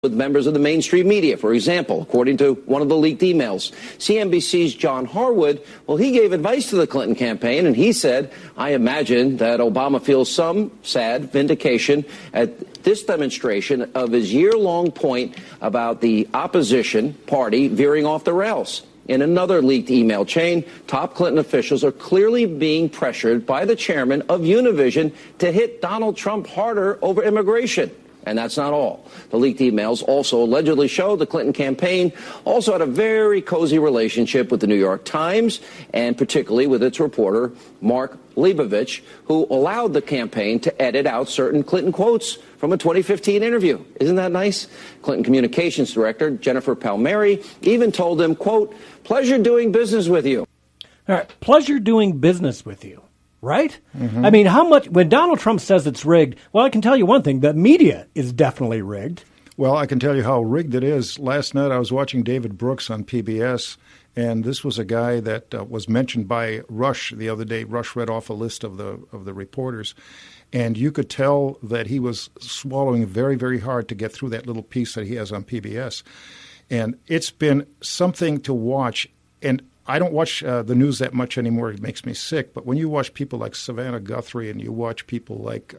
with members of the mainstream media. For example, according to one of the leaked emails, CNBC's John Harwood, well, he gave advice to the Clinton campaign, and he said, I imagine that Obama feels some sad vindication at this demonstration of his year-long point about the opposition party veering off the rails. In another leaked email chain, top Clinton officials are clearly being pressured by the chairman of Univision to hit Donald Trump harder over immigration. And that's not all. The leaked emails also allegedly show the Clinton campaign also had a very cozy relationship with the New York Times, and particularly with its reporter, Mark Leibovich, who allowed the campaign to edit out certain Clinton quotes from a 2015 interview. Isn't that nice? Clinton communications director Jennifer Palmieri even told him, quote, pleasure doing business with you. All right, pleasure doing business with you. Right? Mm-hmm. I mean, how much, when Donald Trump says it's rigged, well, I can tell you one thing, the media is definitely rigged. Well, I can tell you how rigged it is. Last night I was watching David Brooks on PBS, and this was a guy that was mentioned by Rush the other day. Rush read off a list of the reporters, and you could tell that he was swallowing very, very hard to get through that little piece that he has on PBS. And it's been something to watch, and I don't watch the news that much anymore. It makes me sick. But when you watch people like Savannah Guthrie and you watch people like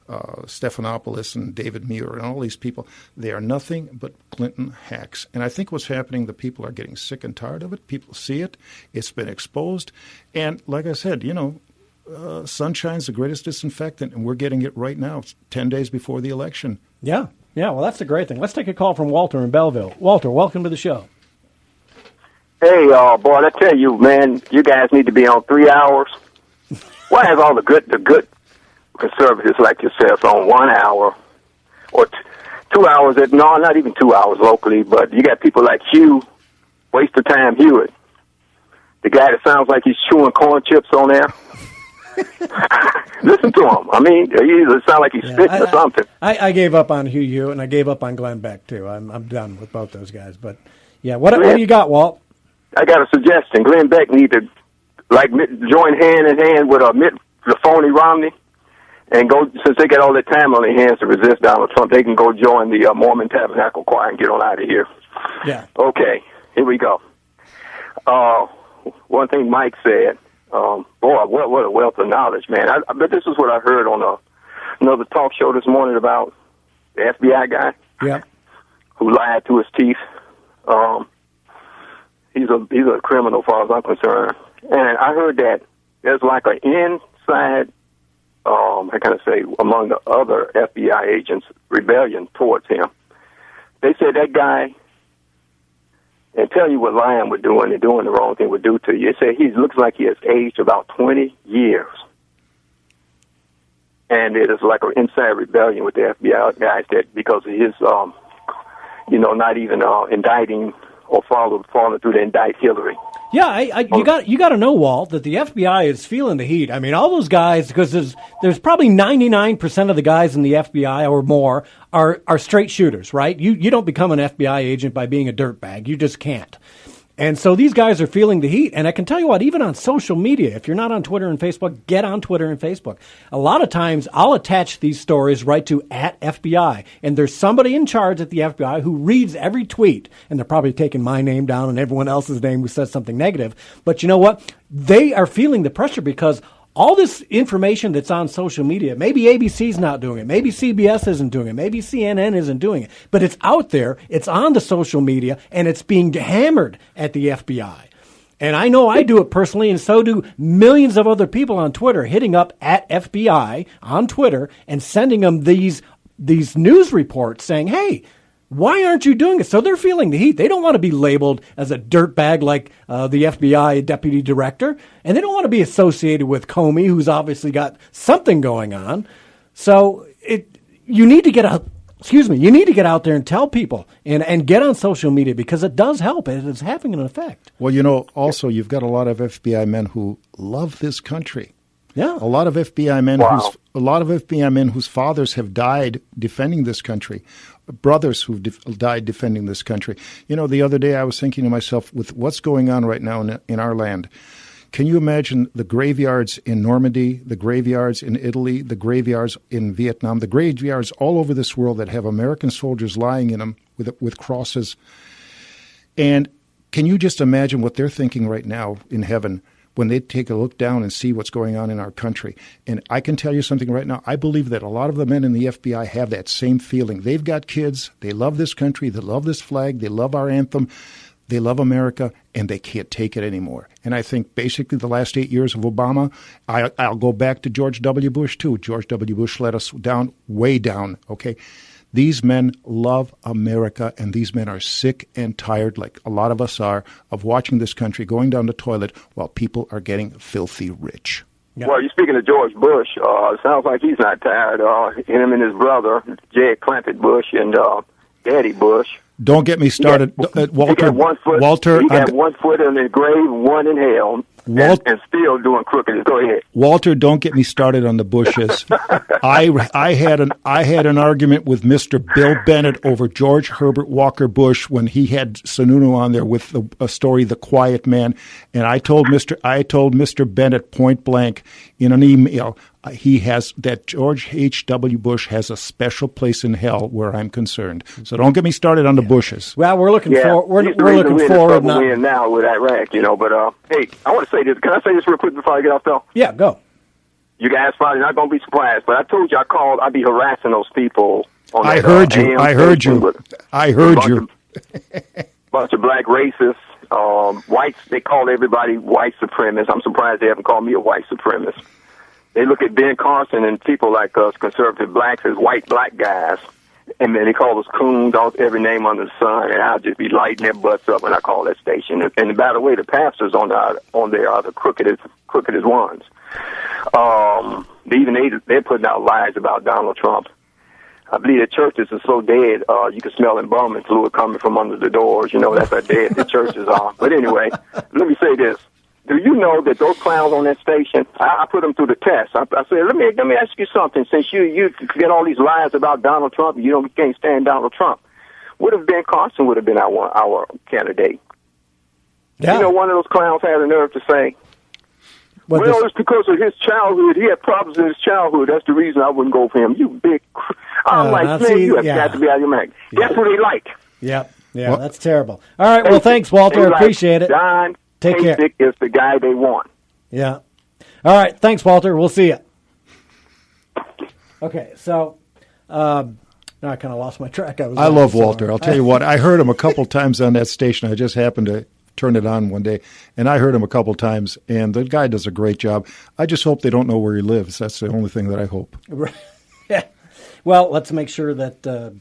Stephanopoulos and David Muir and all these people, they are nothing but Clinton hacks. And I think what's happening, the people are getting sick and tired of it. People see it. It's been exposed. And like I said, sunshine's the greatest disinfectant, and we're getting it right now. It's 10 days before the election. Yeah. Well, that's the great thing. Let's take a call from Walter in Belleville. Walter, welcome to the show. Hey, boy, I tell you, man, you guys need to be on 3 hours. Why has all the good conservatives like yourself on 1 hour or 2 hours? No, not even 2 hours locally, but you got people like Hugh, waste of time Hewitt, the guy that sounds like he's chewing corn chips on air. Listen to him. I mean, he either sound like he's spitting or something. I gave up on Hugh Hewitt, and I gave up on Glenn Beck, too. I'm done with both those guys. But, yeah, what do you got, Walt? I got a suggestion. Glenn Beck need to join hand in hand with the phony Romney, and go, since they got all that time on their hands to resist Donald Trump, they can go join the Mormon Tabernacle Choir and get on out of here. Yeah. Okay, here we go. One thing Mike said, boy, what a wealth of knowledge, man. I bet this is what I heard on another talk show this morning about the FBI guy. Yeah. Who lied to his teeth. He's a criminal, as far as I'm concerned. And I heard that there's like an inside, among the other FBI agents, rebellion towards him. They said that guy, and tell you what lying would do and doing the wrong thing would do to you. They say he looks like he has aged about 20 years. And it is like an inside rebellion with the FBI guys that because of his, not even indicting or falling through to indict Hillary. Yeah, you got to know, Walt, that the FBI is feeling the heat. I mean, all those guys, because there's probably 99% of the guys in the FBI or more are straight shooters, right? You don't become an FBI agent by being a dirtbag. You just can't. And so these guys are feeling the heat. And I can tell you what, even on social media, if you're not on Twitter and Facebook, get on Twitter and Facebook. A lot of times I'll attach these stories right to @FBI. And there's somebody in charge at the FBI who reads every tweet. And they're probably taking my name down and everyone else's name who says something negative. But you know what? They are feeling the pressure because all this information that's on social media, maybe ABC's not doing it, maybe CBS isn't doing it, maybe CNN isn't doing it, but it's out there, it's on the social media, and it's being hammered at the FBI. And I know I do it personally, and so do millions of other people on Twitter, hitting up @FBI on Twitter and sending them these news reports saying, hey, why aren't you doing it? So they're feeling the heat. They don't want to be labeled as a dirtbag like the FBI deputy director, and they don't want to be associated with Comey, who's obviously got something going on. So you need to get out. You need to get out there and tell people and get on social media because it does help. It is having an effect. Well, also you've got a lot of FBI men who love this country. Yeah, a lot of FBI men whose fathers have died defending this country. Brothers who've died defending this country. The other day I was thinking to myself, with what's going on right now in our land, can you imagine the graveyards in Normandy, the graveyards in Italy, the graveyards in Vietnam, the graveyards all over this world that have American soldiers lying in them with crosses? And can you just imagine what they're thinking right now in heaven when they take a look down and see what's going on in our country? And I can tell you something right now. I believe that a lot of the men in the FBI have that same feeling. They've got kids. They love this country. They love this flag. They love our anthem. They love America, and they can't take it anymore. And I think basically the last 8 years of Obama, I'll go back to George W. Bush, too. George W. Bush let us down, way down, okay? These men love America, and these men are sick and tired, like a lot of us are, of watching this country going down the toilet while people are getting filthy rich. Yeah. Well, you're speaking of George Bush. It sounds like he's not tired. Him and his brother, Jed Clampett Bush, and Daddy Bush. Don't get me started, Walter. He got one foot, Walter, he got 1 foot in the grave, one in hell, and still doing crookedness. Go ahead, Walter. Don't get me started on the Bushes. I had an argument with Mr. Bill Bennett over George Herbert Walker Bush when he had Sununu on there with a story, The Quiet Man, and I told Mr. Bennett point blank in an email. That George H.W. Bush has a special place in hell where I'm concerned. So don't get me started on the Bushes. Well, we're looking forward. We're looking forward now with Iraq, But hey, I want to say this. Can I say this real quick before I get off, though? Yeah, go. You guys probably not going to be surprised, but I told you I'd be harassing those people. I heard you. I heard you. Bunch of black racists, whites. They call everybody white supremacists. I'm surprised they haven't called me a white supremacist. They look at Ben Carson and people like us, conservative blacks, as white black guys. And then they call us coons, every name under the sun, and I'll just be lighting their butts up when I call that station. And by the way, the pastors on there are the crookedest ones. They're putting out lies about Donald Trump. I believe the churches are so dead, you can smell embalming fluid coming from under the doors. That's how dead the churches are. But anyway, let me say this. Do you know that those clowns on that station, I put them through the test. I said, let me ask you something. Since you get all these lies about Donald Trump, you can't stand Donald Trump. What if Ben Carson would have been our candidate? Yeah. One of those clowns had the nerve to say, it's because of his childhood. He had problems in his childhood. That's the reason I wouldn't go for him. You big... I'm you have got to be out of your mind. Yeah. That's what they like. Yeah, that's terrible. All right, well, thanks, Walter. Appreciate it. Don Take care. Is the guy they want. Yeah. All right. Thanks, Walter. We'll see you. Okay. So, now I kind of lost my track. I love Walter. I'll tell you what. I heard him a couple times on that station. I just happened to turn it on one day, and I heard him a couple times, and the guy does a great job. I just hope they don't know where he lives. That's the only thing that I hope. Yeah. Well, let's make sure that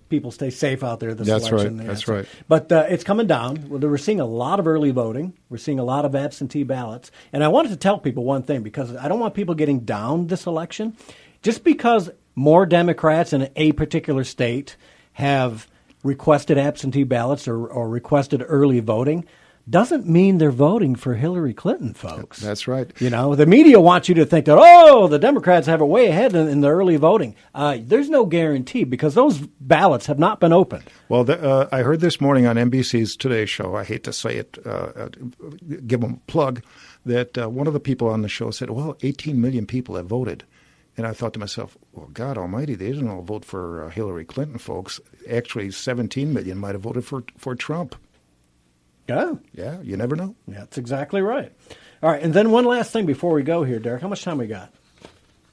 people stay safe out there this election. That's right. But it's coming down. We're seeing a lot of early voting. We're seeing a lot of absentee ballots. And I wanted to tell people one thing, because I don't want people getting down this election. Just because more Democrats in a particular state have requested absentee ballots or requested early voting doesn't mean they're voting for Hillary Clinton, folks. That's right. The media wants you to think that, the Democrats have it way ahead in the early voting. There's no guarantee, because those ballots have not been opened. Well, I heard this morning on NBC's Today Show, I hate to say it, give them a plug, that one of the people on the show said, 18 million people have voted. And I thought to myself, well, God almighty, they didn't all vote for Hillary Clinton, folks. Actually, 17 million might have voted for Trump. Yeah, you never know. Yeah, that's exactly right. All right, and then one last thing before we go here, Derek. How much time we got?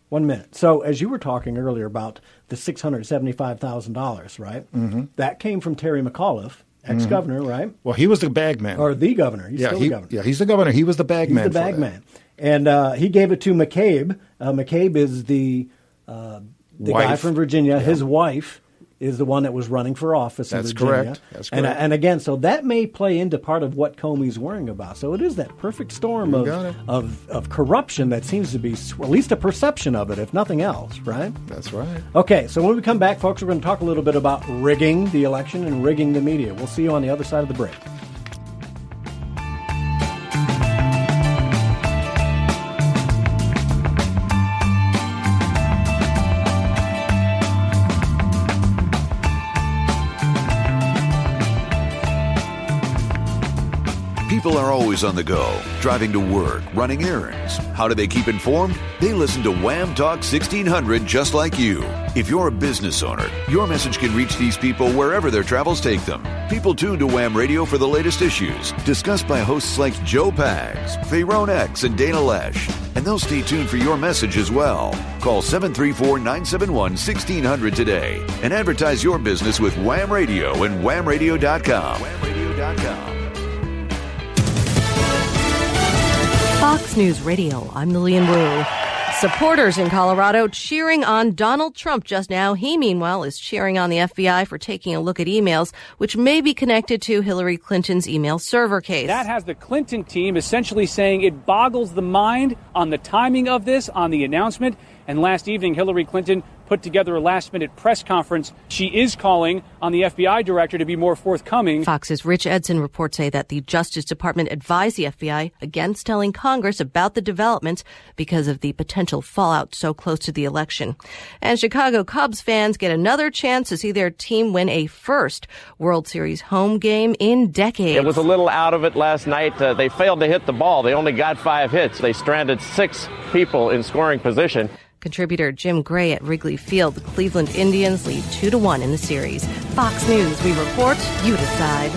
1 minute. So as you were talking earlier about the $675,000, right? Mm-hmm. That came from Terry McAuliffe, ex-governor, right? Well, he was the bag man. Or the governor. He's still the governor. Yeah, he's the governor. He was the bag man. He's the bag man. And he gave it to McCabe. McCabe is the guy from Virginia. Yeah. His wife is the one that was running for office in Virginia. Correct. That's correct. And again, so that may play into part of what Comey's worrying about. So it is that perfect storm of corruption that seems to be, at least a perception of it, if nothing else, right? That's right. Okay, so when we come back, folks, we're going to talk a little bit about rigging the election and rigging the media. We'll see you on the other side of the break. People are always on the go, driving to work, running errands. How do they keep informed? They listen to Wham Talk 1600 just like you. If you're a business owner, your message can reach these people wherever their travels take them. People tune to Wham Radio for the latest issues, discussed by hosts like Joe Pags, Fayrone X, and Dana Lesh. And they'll stay tuned for your message as well. Call 734-971-1600 today and advertise your business with Wham Radio and whamradio.com. Whamradio.com. Fox News Radio, I'm Lillian Wu. Supporters in Colorado cheering on Donald Trump just now. He, meanwhile, is cheering on the FBI for taking a look at emails which may be connected to Hillary Clinton's email server case. That has the Clinton team essentially saying it boggles the mind on the timing of this, on the announcement. And last evening, Hillary Clinton put together a last-minute press conference. She is calling on the FBI director to be more forthcoming. Fox's Rich Edson reports say that the Justice Department advised the FBI against telling Congress about the developments because of the potential fallout so close to the election. And Chicago Cubs fans get another chance to see their team win a first World Series home game in decades. It was a little out of it last night. They failed to hit the ball. They only got 5 hits. They stranded 6 people in scoring position. Contributor Jim Gray at Wrigley Field. The Cleveland Indians lead 2-1 in the series. Fox News, we report, you decide.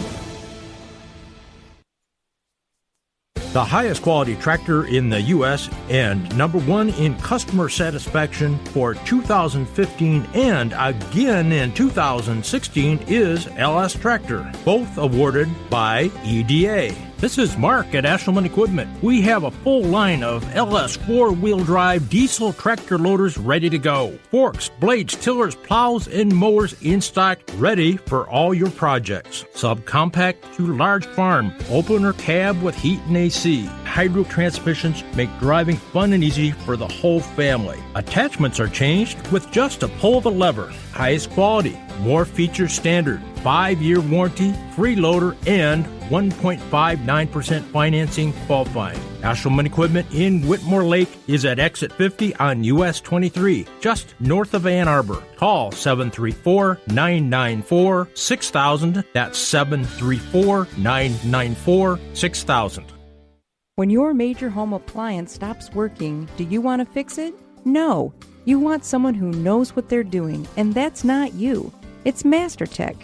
The highest quality tractor in the U.S. and #1 in customer satisfaction for 2015 and again in 2016 is LS Tractor, both awarded by EDA. This is Mark at Ashelman Equipment. We have a full line of LS four-wheel drive diesel tractor loaders ready to go. Forks, blades, tillers, plows, and mowers in stock, ready for all your projects. Subcompact to large farm, opener cab with heat and AC. Hydro transmissions make driving fun and easy for the whole family. Attachments are changed with just a pull of a lever. Highest quality, more features standard, 5-year warranty, free loader, and 1.59% financing qualifying. Ashelman Equipment in Whitmore Lake is at exit 50 on US 23, just north of Ann Arbor. Call 734-994-6000. That's 734-994-6000. When your major home appliance stops working, do you want to fix it? No. You want someone who knows what they're doing, and that's not you. It's MasterTech.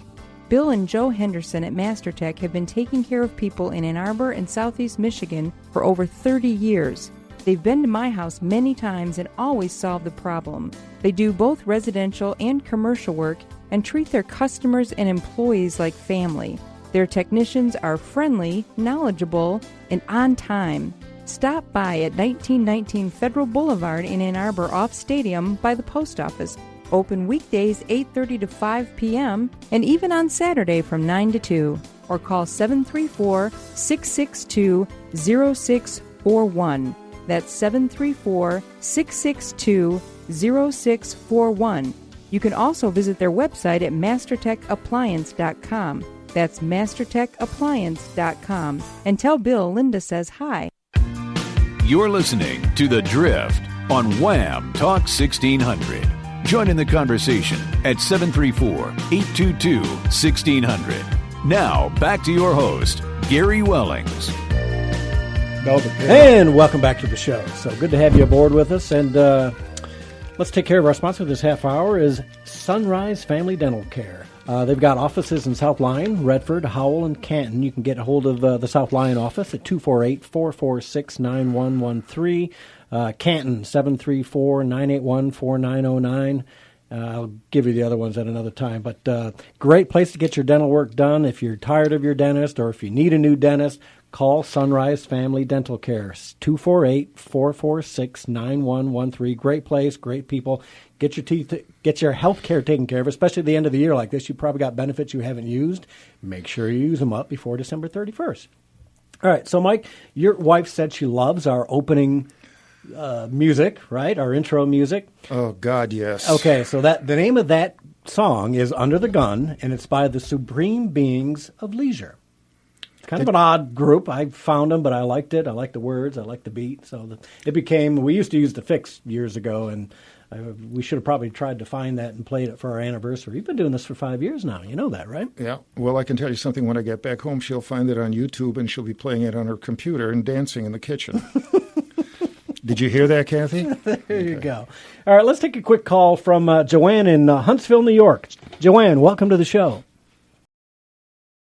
Bill and Joe Henderson at MasterTech have been taking care of people in Ann Arbor and Southeast Michigan for over 30 years. They've been to my house many times and always solved the problem. They do both residential and commercial work and treat their customers and employees like family. Their technicians are friendly, knowledgeable, and on time. Stop by at 1919 Federal Boulevard in Ann Arbor off Stadium by the post office. Open weekdays 8:30 to 5 p.m. and even on Saturday from 9 to 2. Or call 734-662-0641. That's 734-662-0641. You can also visit their website at mastertechappliance.com. That's mastertechappliance.com. And tell Bill Linda says hi. You're listening to The Drift on Wham Talk 1600. Join in the conversation at 734-822-1600. Now, back to your host, Gary Wellings. And welcome back to the show. So good to have you aboard with us. And let's take care of our sponsor this half hour is Sunrise Family Dental Care. They've got offices in South Lyon, Redford, Howell, and Canton. You can get a hold of the South Lyon office at 248-446-9113. Canton, 734-981-4909. I'll give you the other ones at another time. But great place to get your dental work done. If you're tired of your dentist or if you need a new dentist, call Sunrise Family Dental Care, 248-446-9113. Great place, great people. Get your teeth, get your health care taken care of, especially at the end of the year like this. You probably got benefits you haven't used. Make sure you use them up before December 31st. All right, so Mike, your wife said she loves our opening music, right? Our intro music. Oh, God, yes. Okay, so that the name of that song is Under the Gun, and it's by the Supreme Beings of Leisure. It's kind of an odd group. I found them, but I liked it. I liked the words. I liked the beat. So it became, we used to use the Fix years ago, and We should have probably tried to find that and played it for our anniversary. You've been doing this for 5 years now. You know that, right? Yeah. Well, I can tell you something. When I get back home, she'll find it on YouTube, and she'll be playing it on her computer and dancing in the kitchen. Did you hear that, Kathy? There you go. All right, let's take a quick call from Joanne in Huntsville, New York. Joanne, welcome to the show.